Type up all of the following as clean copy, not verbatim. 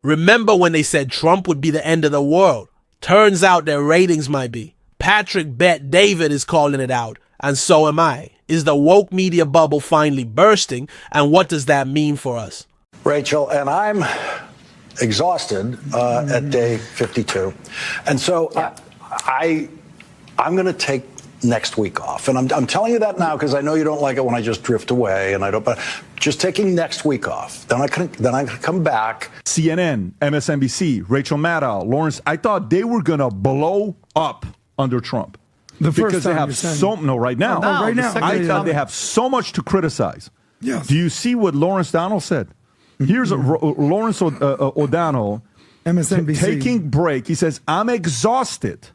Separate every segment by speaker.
Speaker 1: Remember when they said Trump would be the end of the world? Turns out their ratings might be. Patrick Bet David is calling it out, and so am I. Is the woke media bubble finally bursting, and what does that mean for us?
Speaker 2: Rachel, and I'm exhausted at day 52. And so I'm going to take next week off. And I'm telling you that now because I know you don't like it when I just drift away, and I don't, but just taking next week off. Then I can come back.
Speaker 3: CNN, MSNBC, Rachel Maddow, Lawrence, I thought they were going to blow up under Trump. Because they have right now.
Speaker 4: Right now.
Speaker 3: I thought they have so much to criticize.
Speaker 4: Yes.
Speaker 3: Do you see what Lawrence Donald said? Here's Lawrence O'Donnell,
Speaker 4: MSNBC.
Speaker 3: taking break. He says, I'm exhausted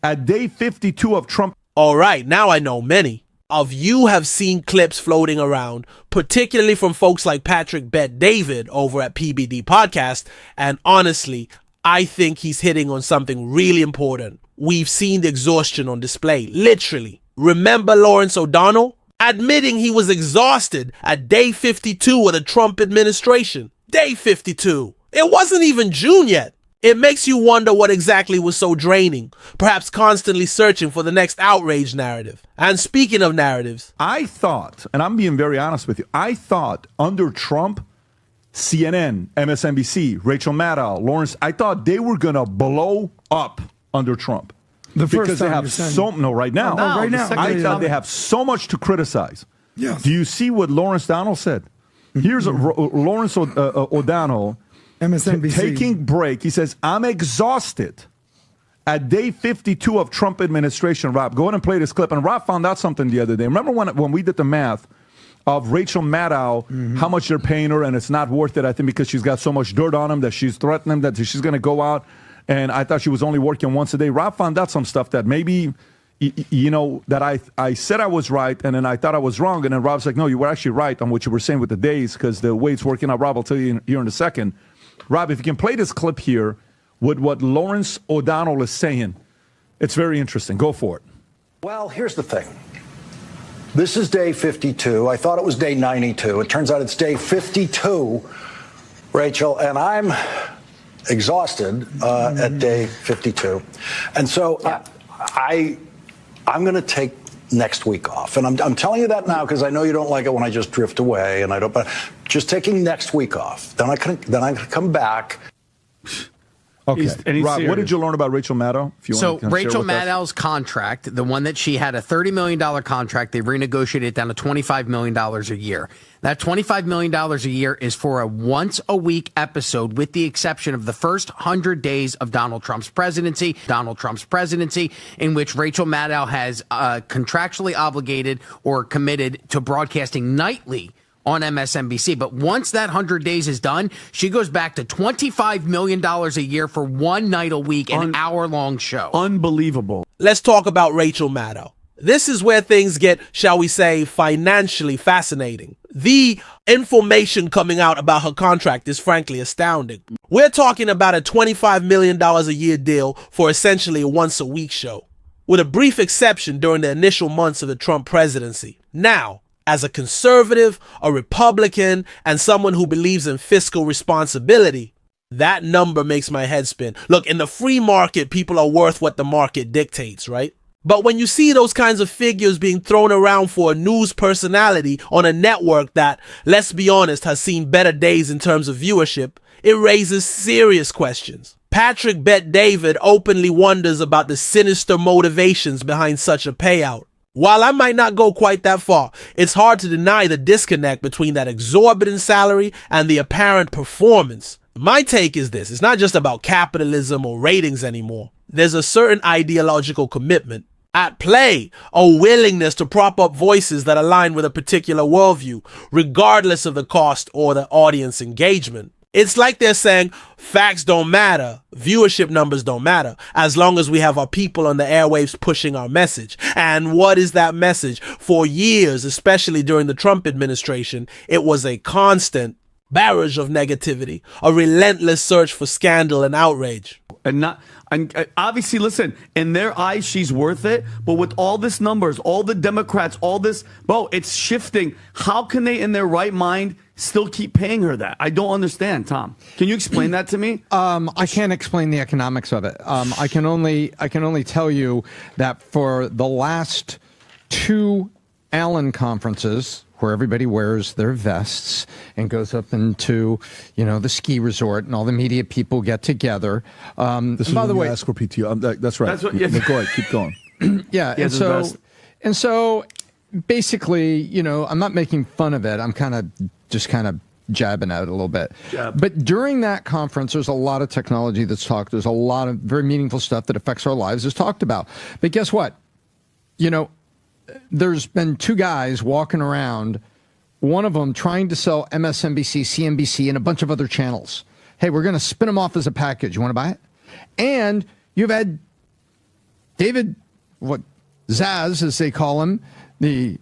Speaker 3: at day 52 of Trump.
Speaker 1: All right, now I know many of you have seen clips floating around, particularly from folks like Patrick Bet David over at PBD Podcast. And honestly, I think he's hitting on something really important. We've seen the exhaustion on display, literally. Remember Lawrence O'Donnell admitting he was exhausted at day 52 of the Trump administration. Day 52. It wasn't even June yet. It makes you wonder what exactly was so draining, perhaps constantly searching for the next outrage narrative. And speaking of narratives,
Speaker 3: I thought, and I'm being very honest with you, I thought under Trump, CNN, MSNBC, Rachel Maddow, Lawrence, I thought they were going to blow up under Trump. Because they have right now.
Speaker 4: Right now.
Speaker 3: I thought they have so much to criticize.
Speaker 4: Yes.
Speaker 3: Do you see what Lawrence Donald said? Here's Lawrence O'Donnell,
Speaker 4: MSNBC.
Speaker 3: taking break. He says, I'm exhausted at day 52 of Trump administration. Rob, go ahead and play this clip. And Rob found out something the other day. Remember when we did the math of Rachel Maddow, how much they're paying her, and it's not worth it, I think, because she's got so much dirt on him that she's threatening him that she's going to go out. And I thought she was only working once a day. Rob found out some stuff that maybe, that I said I was right, and then I thought I was wrong. And then Rob's like, no, you were actually right on what you were saying with the days, because the way it's working out. Rob, I'll tell you here in a second. Rob, if you can play this clip here with what Lawrence O'Donnell is saying, it's very interesting. Go for it.
Speaker 2: Well, here's the thing. This is day 52. I thought it was day 92. It turns out it's day 52, Rachel, and I'm exhausted at day 52. And so I'm going to take next week off. And I'm telling you that now because I know you don't like it when I just drift away, and I don't, but just taking next week off. Then I can come back.
Speaker 3: Okay. Rob, what did you learn about Rachel Maddow?
Speaker 5: So Rachel Maddow's contract, the one that she had a $30 million contract, they renegotiated it down to $25 million a year. That $25 million a year is for a once-a-week episode, with the exception of the first 100 days of Donald Trump's presidency, in which Rachel Maddow has contractually obligated or committed to broadcasting nightly on MSNBC. But once that 100 days is done, she goes back to $25 million a year for one night a week, an hour-long show.
Speaker 4: Unbelievable.
Speaker 1: let's talk about Rachel Maddow. This is where things get, shall we say, financially fascinating. The information coming out about her contract is frankly astounding. We're talking about a $25 million a year deal for essentially a once-a-week show, with a brief exception during the initial months of the Trump presidency. Now, as a conservative, a Republican, and someone who believes in fiscal responsibility, that number makes my head spin. Look, in the free market, people are worth what the market dictates, right? But when you see those kinds of figures being thrown around for a news personality on a network that, let's be honest, has seen better days in terms of viewership, it raises serious questions. Patrick Bet David openly wonders about the sinister motivations behind such a payout. While I might not go quite that far, it's hard to deny the disconnect between that exorbitant salary and the apparent performance. My take is this: it's not just about capitalism or ratings anymore. There's a certain ideological commitment at play, a willingness to prop up voices that align with a particular worldview, regardless of the cost or the audience engagement. It's like they're saying facts don't matter, viewership numbers don't matter, as long as we have our people on the airwaves pushing our message. And what is that message? For years, especially during the Trump administration, it was a constant barrage of negativity, a relentless search for scandal and outrage.
Speaker 6: And obviously, listen, in their eyes, she's worth it. But with all this numbers, all the Democrats, all this, bro, it's shifting. How can they, in their right mind, still keep paying her that? I don't understand, Tom. Can you explain that to me?
Speaker 7: I can't explain the economics of it. I can only tell you that for the last 2 Allen conferences, where everybody wears their vests and goes up into, the ski resort and all the media people get together.
Speaker 3: This is
Speaker 7: by the way,
Speaker 3: ask for PTO. That's right.
Speaker 6: That's what,
Speaker 3: Go ahead, keep going.
Speaker 7: yeah, and so basically, I'm not making fun of it. I'm kind of jabbing at it a little bit. But during that conference, there's a lot of technology that's talked. There's a lot of very meaningful stuff that affects our lives is talked about. But guess what? There's been 2 guys walking around, one of them trying to sell MSNBC, CNBC, and a bunch of other channels. Hey, we're going to spin them off as a package. You want to buy it? And you've had David, Zaz, as they call him, the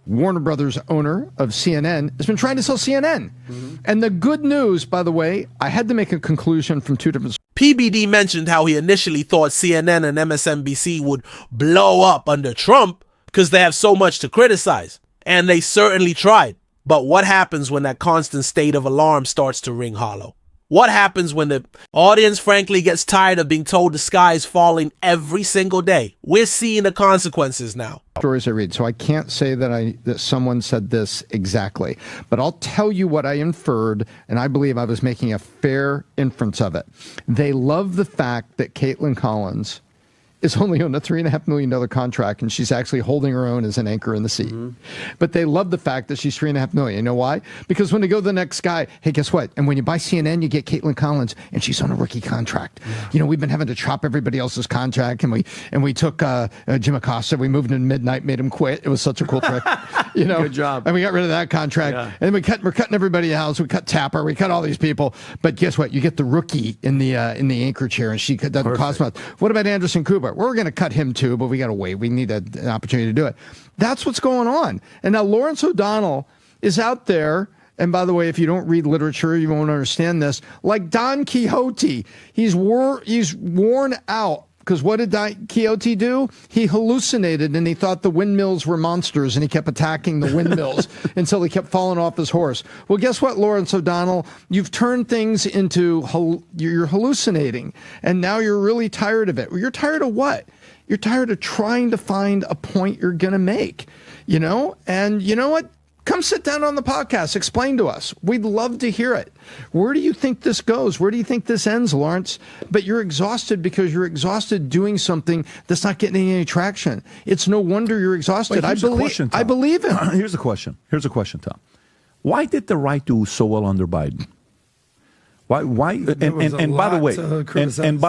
Speaker 7: Warner Brothers owner of CNN, has been trying to sell CNN. Mm-hmm. And the good news, by the way, I had to make a conclusion from 2 different.
Speaker 1: PBD mentioned how he initially thought CNN and MSNBC would blow up under Trump because they have so much to criticize. And they certainly tried. But what happens when that constant state of alarm starts to ring hollow? What happens when the audience frankly gets tired of being told the sky is falling every single day? We're seeing the consequences now.
Speaker 7: Stories I read, so I can't say that someone said this exactly, but I'll tell you what I inferred, and I believe I was making a fair inference of it. They love the fact that Caitlin Collins is only on a $3.5 million contract, and she's actually holding her own as an anchor in the seat. Mm-hmm. But they love the fact that she's $3.5 million. You know why? Because when they go to the next guy, hey, guess what? And when you buy CNN, you get Caitlin Collins, and she's on a rookie contract. Yeah. We've been having to chop everybody else's contract, and we took Jim Acosta, we moved him to midnight, made him quit. It was such a cool trick.
Speaker 6: Good job.
Speaker 7: And we got rid of that contract, and then we're cutting everybody else. We cut Tapper, we cut all these people. But guess what? You get the rookie in the anchor chair, and she doesn't cost much. What about Anderson Cooper? We're going to cut him too, but we got to wait. We need an opportunity to do it. That's what's going on. And now Lawrence O'Donnell is out there. And by the way, if you don't read literature, you won't understand this. Like Don Quixote, he's worn out. Because what did Don Quixote do? He hallucinated and he thought the windmills were monsters and he kept attacking the windmills until he kept falling off his horse. Well, guess what, Lawrence O'Donnell? You've turned things into, you're hallucinating. And now you're really tired of it. Well, you're tired of what? You're tired of trying to find a point you're going to make, And you know what? Come sit down on the podcast. Explain to us. We'd love to hear it. Where do you think this goes? Where do you think this ends, Lawrence? But you're exhausted because you're exhausted doing something that's not getting any traction. It's no wonder you're exhausted. I believe him.
Speaker 3: Here's the question, Tom. Why did the right do so well under Biden? Why? And by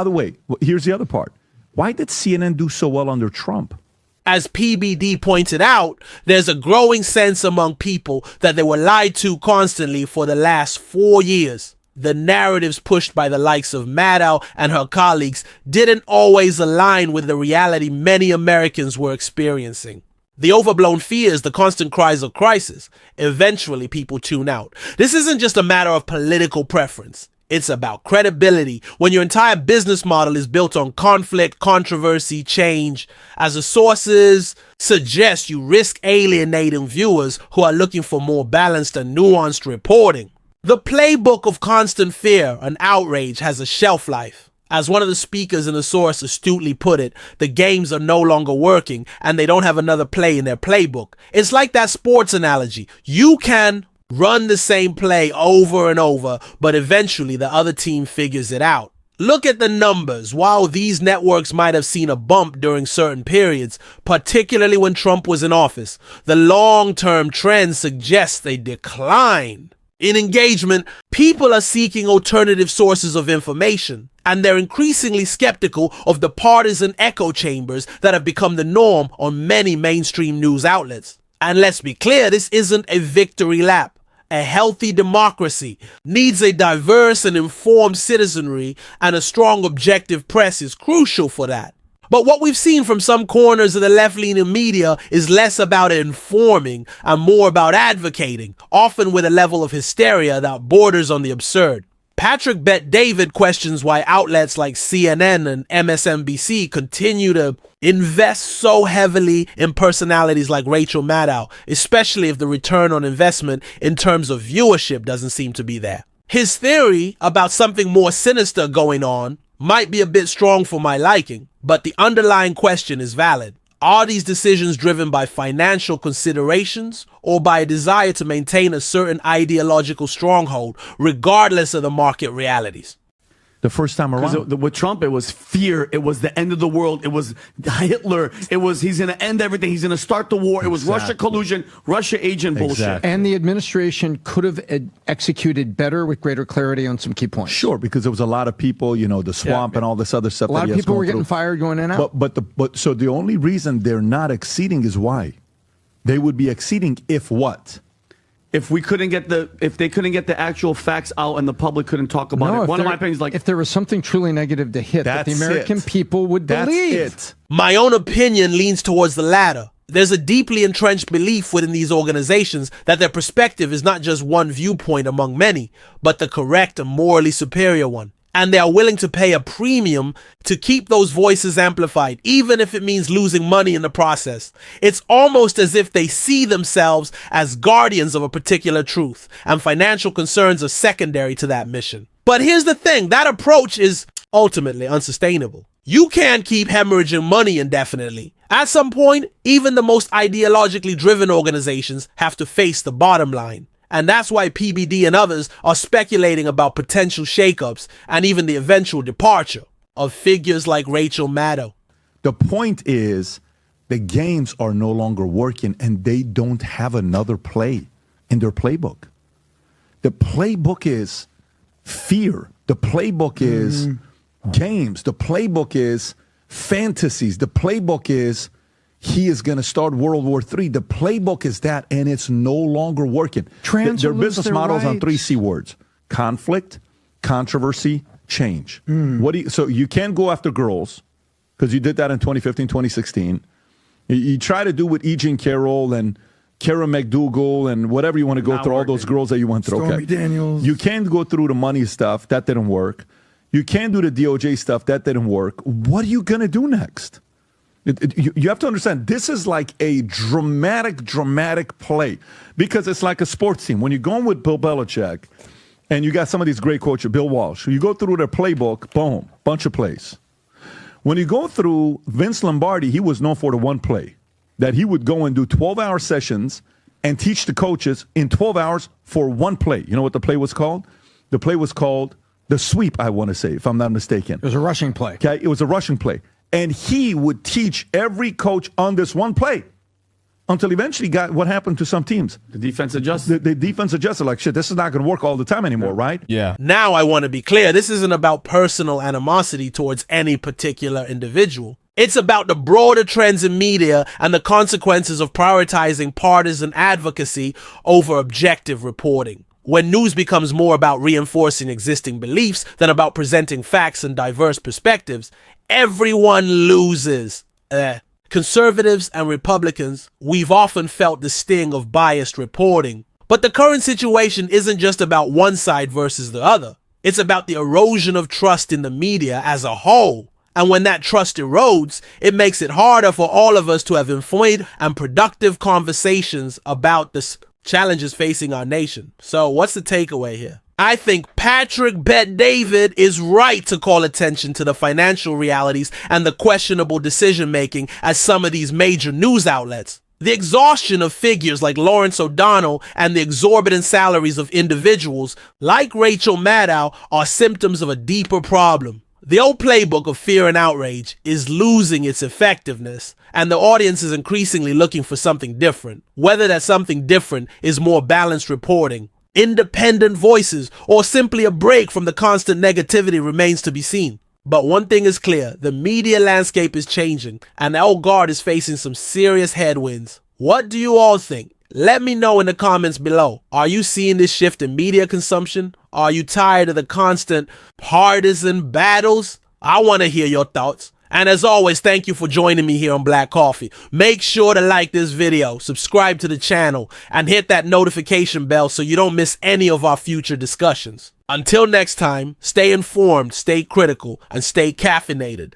Speaker 3: the way, here's the other part. Why did CNN do so well under Trump?
Speaker 1: As PBD pointed out, there's a growing sense among people that they were lied to constantly for the last 4 years. The narratives pushed by the likes of Maddow and her colleagues didn't always align with the reality many Americans were experiencing. The overblown fears, the constant cries of crisis. Eventually, people tune out. This isn't just a matter of political preference. It's about credibility when your entire business model is built on conflict, controversy, change. As the sources suggest, you risk alienating viewers who are looking for more balanced and nuanced reporting. The playbook of constant fear and outrage has a shelf life. As one of the speakers in the source astutely put it, the games are no longer working and they don't have another play in their playbook. It's like that sports analogy. You can run the same play over and over, but eventually the other team figures it out. Look at the numbers. While these networks might have seen a bump during certain periods, particularly when Trump was in office, the long-term trend suggests a decline. In engagement, people are seeking alternative sources of information, and they're increasingly skeptical of the partisan echo chambers that have become the norm on many mainstream news outlets. And let's be clear, this isn't a victory lap. A healthy democracy needs a diverse and informed citizenry, and a strong objective press is crucial for that. But what we've seen from some corners of the left-leaning media is less about informing and more about advocating, often with a level of hysteria that borders on the absurd. Patrick Bet-David questions why outlets like CNN and MSNBC continue to invest so heavily in personalities like Rachel Maddow, especially if the return on investment in terms of viewership doesn't seem to be there. His theory about something more sinister going on might be a bit strong for my liking, but the underlying question is valid. Are these decisions driven by financial considerations or by a desire to maintain a certain ideological stronghold, regardless of the market realities?
Speaker 3: The first time around.
Speaker 6: Because with Trump, it was fear. It was the end of the world. It was Hitler. It was he's going to end everything. He's going to start the war. It was Russia collusion, Russia agent bullshit.
Speaker 7: And the administration could have executed better with greater clarity on some key points.
Speaker 3: Sure, because there was a lot of people, you know, the swamp and all this other stuff.
Speaker 7: A lot of people were getting fired going in and out.
Speaker 3: But so the only reason they're not exceeding is why? They would be exceeding if what?
Speaker 6: If they couldn't get the actual facts out and the public couldn't talk about it. One of my opinions, like,
Speaker 7: if there was something truly negative to hit that the American people would believe.
Speaker 3: That's it.
Speaker 1: My own opinion leans towards the latter. There's a deeply entrenched belief within these organizations that their perspective is not just one viewpoint among many, but the correct and morally superior one. And they are willing to pay a premium to keep those voices amplified, even if it means losing money in the process. It's almost as if they see themselves as guardians of a particular truth, and financial concerns are secondary to that mission. But here's the thing, that approach is ultimately unsustainable. You can't keep hemorrhaging money indefinitely. At some point, even the most ideologically driven organizations have to face the bottom line. And that's why PBD and others are speculating about potential shakeups and even the eventual departure of figures like Rachel Maddow.
Speaker 3: The point is the games are no longer working and they don't have another play in their playbook. The playbook is fear. The playbook is games. The playbook is fantasies. The playbook is he is going to start World War III. The playbook is that, and it's no longer working. Their business models on 3 C words: conflict, controversy, change. So you can't go after girls, because you did that in 2015, 2016. You try to do with E. Jean Carroll and Kara McDougal and whatever you want to go through, all those girls that you went through.
Speaker 4: Stormy Daniels.
Speaker 3: You can't go through the money stuff. That didn't work. You can't do the DOJ stuff. That didn't work. What are you going to do next? You have to understand, this is like a dramatic play, because it's like a sports team. When you're going with Bill Belichick and you got some of these great coaches, Bill Walsh, you go through their playbook, boom, bunch of plays. When you go through Vince Lombardi, he was known for the one play, that he would go and do 12-hour sessions and teach the coaches in 12 hours for one play. You know what the play was called? The play was called the sweep, I want to say, if I'm not mistaken.
Speaker 7: It was a rushing play.
Speaker 3: Okay, it was a rushing play. And he would teach every coach on this one play until eventually got what happened to some teams.
Speaker 6: The defense adjusted.
Speaker 3: The defense adjusted, like, shit, this is not going to work all the time anymore, right?
Speaker 4: Yeah.
Speaker 1: Now I want to be clear, this isn't about personal animosity towards any particular individual. It's about the broader trends in media and the consequences of prioritizing partisan advocacy over objective reporting. When news becomes more about reinforcing existing beliefs than about presenting facts and diverse perspectives, everyone loses. Conservatives and Republicans, we've often felt the sting of biased reporting. But the current situation isn't just about one side versus the other. It's about the erosion of trust in the media as a whole. And when that trust erodes, it makes it harder for all of us to have informed and productive conversations about the challenges facing our nation. So what's the takeaway here? I think Patrick Bet-David is right to call attention to the financial realities and the questionable decision-making at some of these major news outlets. The exhaustion of figures like Lawrence O'Donnell and the exorbitant salaries of individuals like Rachel Maddow are symptoms of a deeper problem. The old playbook of fear and outrage is losing its effectiveness, and the audience is increasingly looking for something different. Whether that something different is more balanced reporting, independent voices, or simply a break from the constant negativity remains to be seen. But one thing is clear, the media landscape is changing, and the old guard is facing some serious headwinds. What do you all think? Let me know in the comments below. Are you seeing this shift in media consumption? Are you tired of the constant partisan battles? I want to hear your thoughts. And as always, thank you for joining me here on Black Coffee. Make sure to like this video, subscribe to the channel, and hit that notification bell so you don't miss any of our future discussions. Until next time, stay informed, stay critical, and stay caffeinated.